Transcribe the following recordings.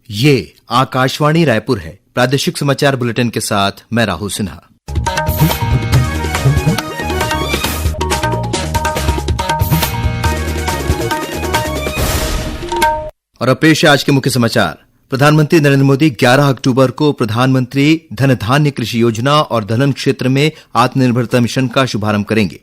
ये आकाशवाणी रायपुर है। प्रादेशिक समाचार बुलेटिन के साथ मैं राहुल सिन्हा। और अब पेश है आज के मुख्य समाचार। प्रधानमंत्री नरेंद्र मोदी 11 अक्टूबर को प्रधानमंत्री धन धान्य कृषि योजना और दलहन क्षेत्र में आत्मनिर्भरता मिशन का शुभारंभ करेंगे।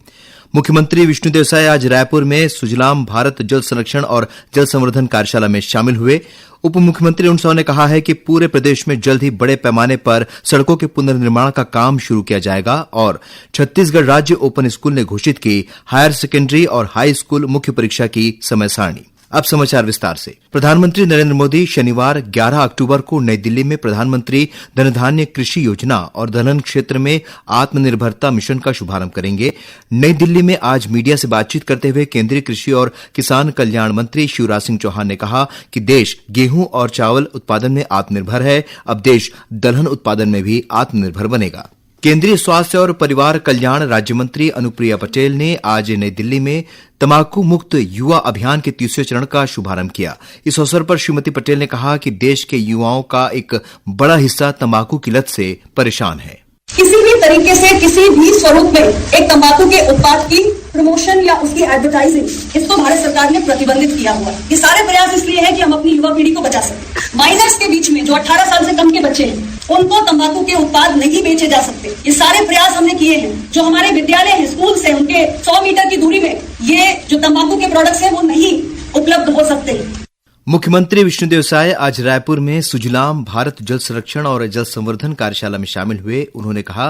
मुख्यमंत्री विष्णुदेव साय आज रायपुर में सुजलाम भारत जल संरक्षण और जल संवर्धन कार्यशाला में शामिल हुए। उप मुख्यमंत्री अरुण साव ने कहा है कि पूरे प्रदेश में जल्द ही बड़े पैमाने पर सड़कों के पुनर्निर्माण का काम शुरू किया जाएगा और छत्तीसगढ़ राज्य ओपन स्कूल ने घोषित की हायर सेकेंडरी और हाई स्कूल मुख्य परीक्षा की समय सारणी। अब समाचार विस्तार से। प्रधानमंत्री नरेंद्र मोदी शनिवार 11 अक्टूबर को नई दिल्ली में प्रधानमंत्री धन धान्य कृषि योजना और दलहन क्षेत्र में आत्मनिर्भरता मिशन का शुभारंभ करेंगे। नई दिल्ली में आज मीडिया से बातचीत करते हुए केंद्रीय कृषि और किसान कल्याण मंत्री शिवराज सिंह चौहान ने कहा कि देश गेहूं और चावल उत्पादन में आत्मनिर्भर है, अब देश दलहन उत्पादन में भी आत्मनिर्भर बनेगा। केंद्रीय स्वास्थ्य और परिवार कल्याण राज्य मंत्री अनुप्रिया पटेल ने आज नई दिल्ली में तंबाकू मुक्त युवा अभियान के तीसरे चरण का शुभारंभ किया। इस अवसर पर श्रीमती पटेल ने कहा कि देश के युवाओं का एक बड़ा हिस्सा तंबाकू की लत से परेशान है। किसी भी तरीके से किसी भी स्वरूप में एक तंबाकू के उत्पाद की प्रमोशन या उसकी एडवर्टाइजिंग, इसको भारत सरकार ने प्रतिबंधित किया हुआ। ये सारे प्रयास इसलिए है कि हम अपनी युवा पीढ़ी को बचा सकें। माइनर्स के बीच में जो 18 साल से कम के बच्चे हैं, उनको तंबाकू के उत्पाद नहीं बेचे जा सकते। ये सारे प्रयास हमने किए हैं। जो हमारे विद्यालय हैं, स्कूल से उनके 100 मीटर की दूरी में ये जो तंबाकू के प्रोडक्ट्स हैं वो नहीं उपलब्ध हो सकते। मुख्यमंत्री विष्णुदेव साय आज रायपुर में सुजलाम भारत जल संरक्षण और जल संवर्धन कार्यशाला में शामिल हुए। उन्होंने कहा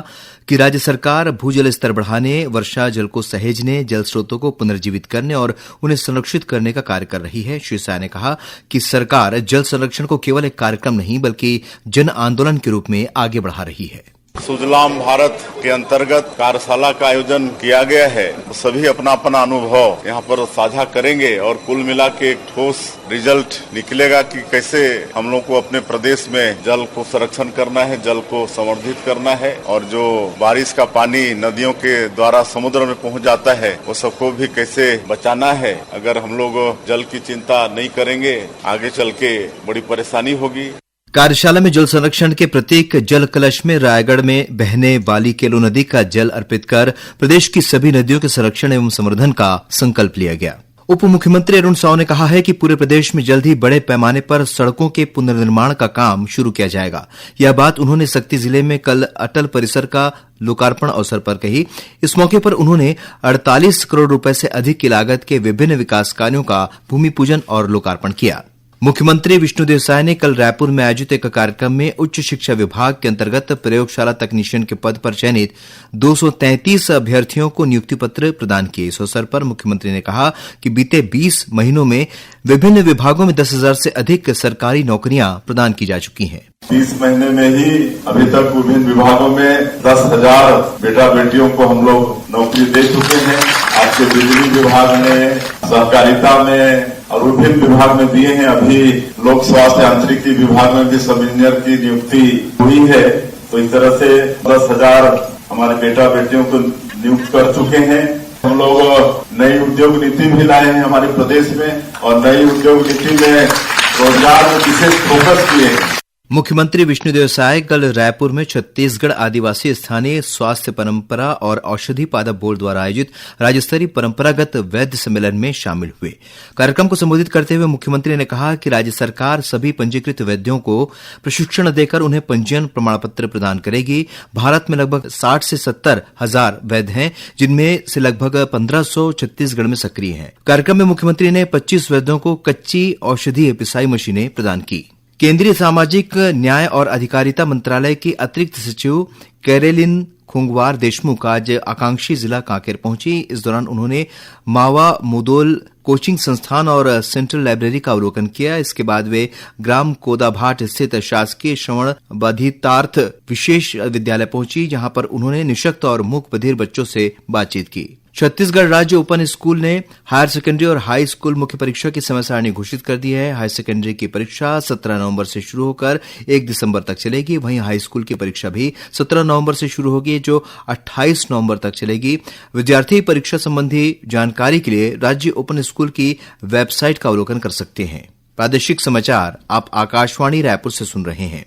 कि राज्य सरकार भूजल स्तर बढ़ाने, वर्षा जल को सहेजने, जल स्रोतों को पुनर्जीवित करने और उन्हें संरक्षित करने का कार्य कर रही है। श्री साय ने कहा कि सरकार जल संरक्षण को केवल एक कार्यक्रम नहीं बल्कि जन आंदोलन के रूप में आगे बढ़ा रही है। सुजलाम भारत के अंतर्गत कार्यशाला का आयोजन किया गया है। सभी अपना अपना अनुभव यहाँ पर साझा करेंगे और कुल मिला के एक ठोस रिजल्ट निकलेगा कि कैसे हम लोग को अपने प्रदेश में जल को संरक्षण करना है, जल को संवर्धित करना है और जो बारिश का पानी नदियों के द्वारा समुद्र में पहुँच जाता है वो सबको भी कैसे बचाना है। अगर हम लोग जल की चिंता नहीं करेंगे आगे चल के बड़ी परेशानी होगी। कार्यशाला में जल संरक्षण के प्रतीक जल कलश में रायगढ़ में बहने वाली केलो नदी का जल अर्पित कर प्रदेश की सभी नदियों के संरक्षण एवं संवर्धन का संकल्प लिया गया। उप मुख्यमंत्री अरुण साव ने कहा है कि पूरे प्रदेश में जल्द ही बड़े पैमाने पर सड़कों के पुनर्निर्माण का काम शुरू किया जाएगा। यह बात उन्होंने सक्ती जिले में कल अटल परिसर का लोकार्पण अवसर पर कही। इस मौके पर उन्होंने 48 करोड़ रुपए से अधिक की लागत के विभिन्न विकास कार्यों का भूमि पूजन और लोकार्पण किया। मुख्यमंत्री विष्णुदेव साय ने कल रायपुर में आयोजित एक कार्यक्रम में उच्च शिक्षा विभाग के अंतर्गत प्रयोगशाला तकनीशियन के पद पर चयनित 233 अभ्यर्थियों को नियुक्ति पत्र प्रदान किए। इस अवसर पर मुख्यमंत्री ने कहा कि बीते 20 महीनों में विभिन्न विभागों में 10,000 से अधिक सरकारी नौकरियां प्रदान की जा चुकी हैं। 20 महीने में ही अभी तक विभिन्न विभागों में 10,000 बेटा बेटियों को हम लोग नौकरी दे चुके हैं। आपके बिजली विभाग में, सहकारिता में और विभिन्न विभाग में दिए हैं। अभी लोक स्वास्थ्य यांत्रिकी विभाग में भी सब इंजीनियर की नियुक्ति हुई है। तो इस तरह से 10,000 हमारे बेटा बेटियों को नियुक्त कर चुके हैं। हम लोग नई उद्योग नीति भी लाए हैं हमारे प्रदेश में और नई उद्योग नीति में रोजगार में विशेष फोकस किए हैं। मुख्यमंत्री विष्णुदेव साय कल रायपुर में छत्तीसगढ़ आदिवासी स्थानीय स्वास्थ्य परंपरा और औषधि पादप बोर्ड द्वारा आयोजित राज्य स्तरीय परंपरागत वैद्य सम्मेलन में शामिल हुए। कार्यक्रम को संबोधित करते हुए मुख्यमंत्री ने कहा कि राज्य सरकार सभी पंजीकृत वैद्यों को प्रशिक्षण देकर उन्हें पंजीयन प्रमाण पत्र प्रदान करेगी। भारत में लगभग 60 से 70 हजार वैद्य हैं, जिनमें से लगभग 1500 छत्तीसगढ़ में सक्रिय हैं। कार्यक्रम में मुख्यमंत्री ने 25 वैद्यों को कच्ची औषधीय पिसाई मशीनें प्रदान की। केंद्रीय सामाजिक न्याय और अधिकारिता मंत्रालय की अतिरिक्त सचिव कैरेलिन खुंगवार देशमुख आज आकांक्षी जिला कांकेर पहुंची। इस दौरान उन्होंने मावा मुदोल कोचिंग संस्थान और सेंट्रल लाइब्रेरी का अवलोकन किया। इसके बाद वे ग्राम कोदाभाट स्थित शासकीय श्रवण बाधितार्थ विशेष विद्यालय पहुंची, जहां पर उन्होंने निःशक्त और मूक बधिर बच्चों से बातचीत की। छत्तीसगढ़ राज्य ओपन स्कूल ने हायर सेकेंडरी और हाई स्कूल मुख्य परीक्षा की समय सारणी घोषित कर दी है। हायर सेकेंडरी की परीक्षा 17 नवंबर से शुरू होकर 1 दिसंबर तक चलेगी। वहीं हाई स्कूल की परीक्षा भी 17 नवंबर से शुरू होगी, जो 28 नवंबर तक चलेगी। विद्यार्थी परीक्षा संबंधी जानकारी के लिए राज्य ओपन स्कूल की वेबसाइट का अवलोकन कर सकते हैं। प्रादेशिक समाचार आप आकाशवाणी रायपुर से सुन रहे हैं।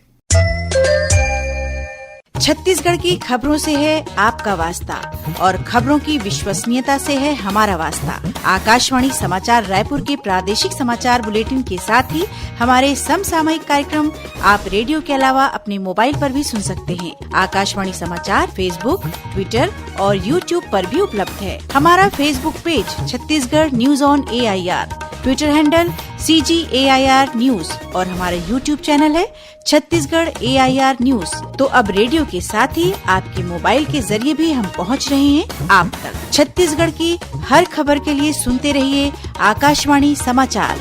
छत्तीसगढ़ की खबरों से है आपका वास्ता और खबरों की विश्वसनीयता से है हमारा वास्ता। आकाशवाणी समाचार रायपुर के प्रादेशिक समाचार बुलेटिन के साथ ही हमारे समसामयिक कार्यक्रम आप रेडियो के अलावा अपने मोबाइल पर भी सुन सकते हैं। आकाशवाणी समाचार फेसबुक, ट्विटर और यूट्यूब पर भी उपलब्ध है। हमारा Facebook page Chhattisgarh news on AIR, Twitter handle CGAIR news और हमारा यूट्यूब चैनल है छत्तीसगढ़ AIR न्यूज। तो अब रेडियो के साथ ही आपके मोबाइल के जरिए भी हम पहुंच रहे हैं आप तक। छत्तीसगढ़ की हर खबर के लिए सुनते रहिए आकाशवाणी समाचार।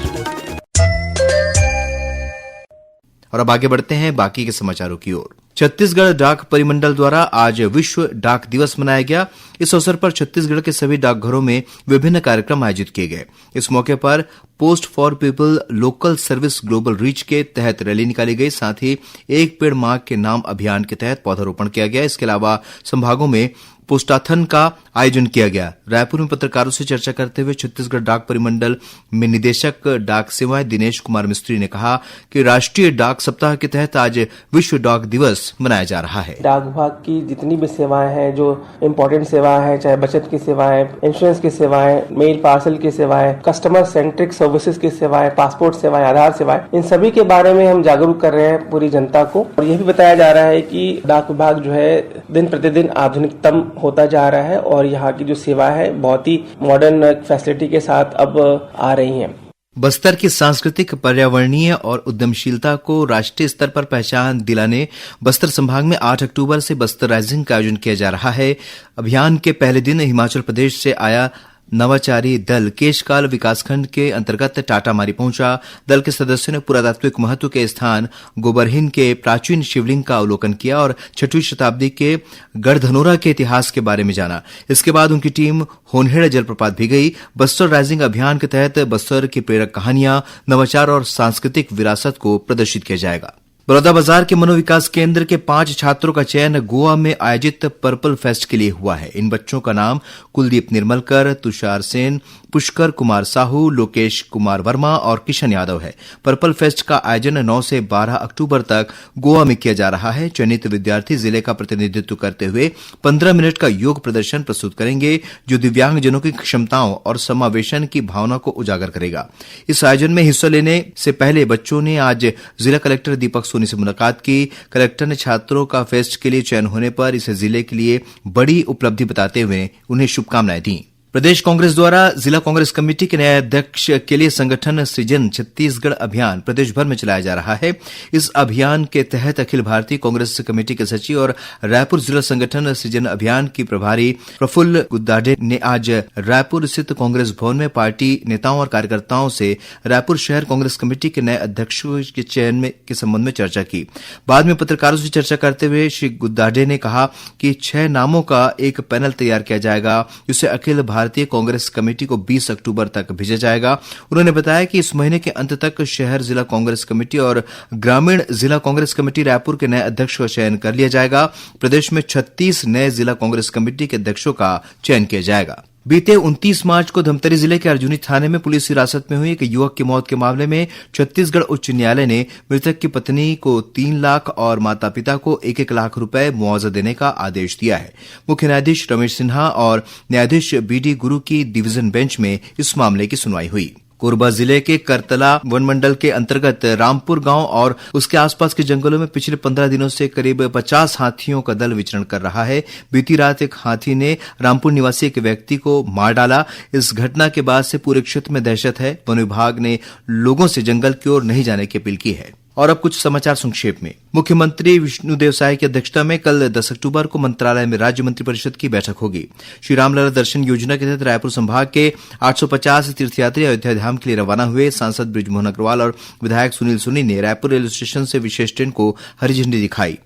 और अब आगे बढ़ते हैं बाकी के समाचारों की ओर। छत्तीसगढ़ डाक परिमंडल द्वारा आज विश्व डाक दिवस मनाया गया। इस अवसर पर छत्तीसगढ़ के सभी डाकघरों में विभिन्न कार्यक्रम आयोजित किए गए। इस मौके पर post for people local service global reach के तहत रैली निकाली गई। साथ ही एक पेड़ मां के नाम अभियान के तहत पौधारोपण किया गया। इसके अलावा संभागों में पोस्टाथन का आयोजन किया गया। रायपुर में पत्रकारों से चर्चा करते हुए छत्तीसगढ़ डाक परिमंडल में निदेशक डाक सेवाएं दिनेश कुमार मिस्त्री ने कहा कि राष्ट्रीय डाक सप्ताह के तहत आज विश्व डाक दिवस मनाया जा रहा है। डाक विभाग की जितनी भी सेवाएं हैं, जो इम्पोर्टेंट सेवाएं हैं, चाहे बचत की सेवाएं, इंश्योरेंस की सेवाएं, मेल पार्सल की सेवाएं, कस्टमर सेंट्रिक सर्विसेज की सेवाएं, पासपोर्ट सेवाएं, आधार सेवाएं, इन सभी के बारे में हम जागरूक कर रहे हैं पूरी जनता को। और यह भी बताया जा रहा है कि डाक विभाग जो है दिन प्रतिदिन आधुनिकतम होता जा रहा है और यहाँ की जो सेवा है बहुत ही मॉडर्न फैसिलिटी के साथ अब आ रही है। बस्तर की सांस्कृतिक, पर्यावरणीय और उद्यमशीलता को राष्ट्रीय स्तर पर पहचान दिलाने बस्तर संभाग में 8 अक्टूबर से बस्तर राइजिंग का आयोजन किया जा रहा है। अभियान के पहले दिन हिमाचल प्रदेश से आया नवाचारी दल केशकाल विकासखंड के अंतर्गत टाटामारी पहुंचा। दल के सदस्यों ने पुरातात्विक महत्व के स्थान गोबरहिन के प्राचीन शिवलिंग का अवलोकन किया और 6वीं शताब्दी के गढ़धनोरा के इतिहास के बारे में जाना। इसके बाद उनकी टीम होनहेड़ जलप्रपात भी गई। बस्तर राइजिंग अभियान के तहत बस्तर की प्रेरक कहानियां, नवाचार और सांस्कृतिक विरासत को प्रदर्शित किया जाएगा। बलौदाबाजार के मनोविकास केंद्र के 5 छात्रों का चयन गोवा में आयोजित पर्पल फेस्ट के लिए हुआ है। इन बच्चों का नाम कुलदीप निर्मलकर, तुषार सेन, पुष्कर कुमार साहू, लोकेश कुमार वर्मा और किशन यादव है। पर्पल फेस्ट का आयोजन 9 से 12 अक्टूबर तक गोवा में किया जा रहा है। चयनित विद्यार्थी जिले का प्रतिनिधित्व करते हुए 15 मिनट का योग प्रदर्शन प्रस्तुत करेंगे, जो दिव्यांगजनों की क्षमताओं और समावेशन की भावना को उजागर करेगा। इस आयोजन में हिस्सा लेने से पहले बच्चों ने आज जिला कलेक्टर दीपक सोनी से मुलाकात की। कलेक्टर ने छात्रों का फेस्ट के लिए चयन होने पर इसे जिले के लिए बड़ी उपलब्धि बताते हुए उन्हें शुभकामनाएं दी। प्रदेश कांग्रेस द्वारा जिला कांग्रेस कमेटी के नए अध्यक्ष के लिए संगठन सृजन छत्तीसगढ़ अभियान प्रदेश भर में चलाया जा रहा है। इस अभियान के तहत अखिल भारतीय कांग्रेस कमेटी के सचिव और रायपुर जिला संगठन सृजन अभियान की प्रभारी प्रफुल्ल गुद्दाडे ने आज रायपुर स्थित कांग्रेस भवन में पार्टी नेताओं और कार्यकर्ताओं से रायपुर शहर कांग्रेस कमेटी के नए अध्यक्षों के चयन के संबंध में चर्चा की। बाद में पत्रकारों से चर्चा करते हुए श्री गुद्दाडे ने कहा कि 6 नामों का एक पैनल तैयार किया जाएगा, जिसे अखिल भारतीय कांग्रेस कमेटी को 20 अक्टूबर तक भेजा जाएगा। उन्होंने बताया कि इस महीने के अंत तक शहर जिला कांग्रेस कमेटी और ग्रामीण जिला कांग्रेस कमेटी रायपुर के नए अध्यक्ष का चयन कर लिया जाएगा। प्रदेश में 36 नए जिला कांग्रेस कमेटी के अध्यक्षों का चयन किया जाएगा। बीते 29 मार्च को धमतरी जिले के अर्जुनी थाने में पुलिस हिरासत में हुई एक युवक की मौत के मामले में छत्तीसगढ़ उच्च न्यायालय ने मृतक की पत्नी को 3 लाख और माता पिता को 1-1 लाख रुपए मुआवजा देने का आदेश दिया है। मुख्य न्यायाधीश रमेश सिन्हा और न्यायाधीश BD गुरु की डिवीजन बेंच में इस मामले की सुनवाई हुई। कोरबा जिले के करतला वन मंडल के अंतर्गत रामपुर गांव और उसके आसपास के जंगलों में पिछले 15 दिनों से करीब 50 हाथियों का दल विचरण कर रहा है। बीती रात एक हाथी ने रामपुर निवासी एक व्यक्ति को मार डाला। इस घटना के बाद से पूरे क्षेत्र में दहशत है। वन विभाग ने लोगों से जंगल की ओर नहीं जाने की अपील की है। और अब कुछ समाचार संक्षेप में। मुख्यमंत्री विष्णुदेव साय की अध्यक्षता में कल 10 अक्टूबर को मंत्रालय में राज्य मंत्रिपरिषद की बैठक होगी। श्री रामलला दर्शन योजना के तहत रायपुर संभाग के 850 तीर्थयात्री अयोध्या धाम के लिए रवाना हुए। सांसद बृजमोहन अग्रवाल और विधायक सुनील सोनी ने रायपुर रेलवे स्टेशन से विशेष ट्रेन को हरी झंडी दिखाई।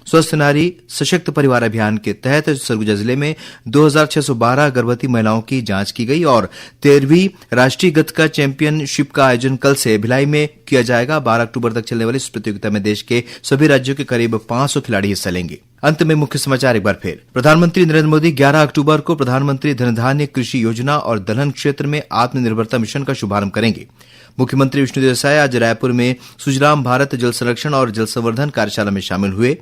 स्वस्थ नारी सशक्त परिवार अभियान के तहत सरगुजा जिले में 2612 गर्भवती महिलाओं की जांच की गई और 13वीं राष्ट्रीय गतका चैंपियनशिप का आयोजन कल से भिलाई में किया जाएगा। 12 अक्टूबर तक चलने वाली इस प्रतियोगिता में देश के सभी राज्यों के करीब 500 खिलाड़ी हिस्सा लेंगे। अंत में मुख्य समाचार एक बार फिर। प्रधानमंत्री नरेंद्र मोदी 11 अक्टूबर को प्रधानमंत्री धनधान्य कृषि योजना और दलहन क्षेत्र में आत्मनिर्भरता मिशन का शुभारंभ करेंगे। मुख्यमंत्री विष्णुदेव साय आज रायपुर में सुजलाम भारत जल संरक्षण और जल संवर्धन कार्यशाला में शामिल हुए।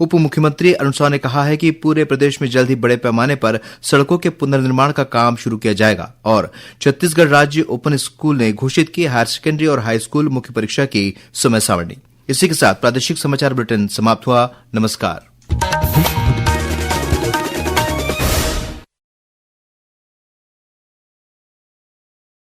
उप मुख्यमंत्री अरुण साव ने कहा है कि पूरे प्रदेश में जल्द ही बड़े पैमाने पर सड़कों के पुनर्निर्माण का काम शुरू किया जाएगा और छत्तीसगढ़ राज्य ओपन स्कूल ने घोषित की हायर सेकेंडरी और हाई स्कूल मुख्य परीक्षा की समय सारणी। इसी के साथ प्रादेशिक समाचार बुलेटिन समाप्त हुआ। नमस्कार।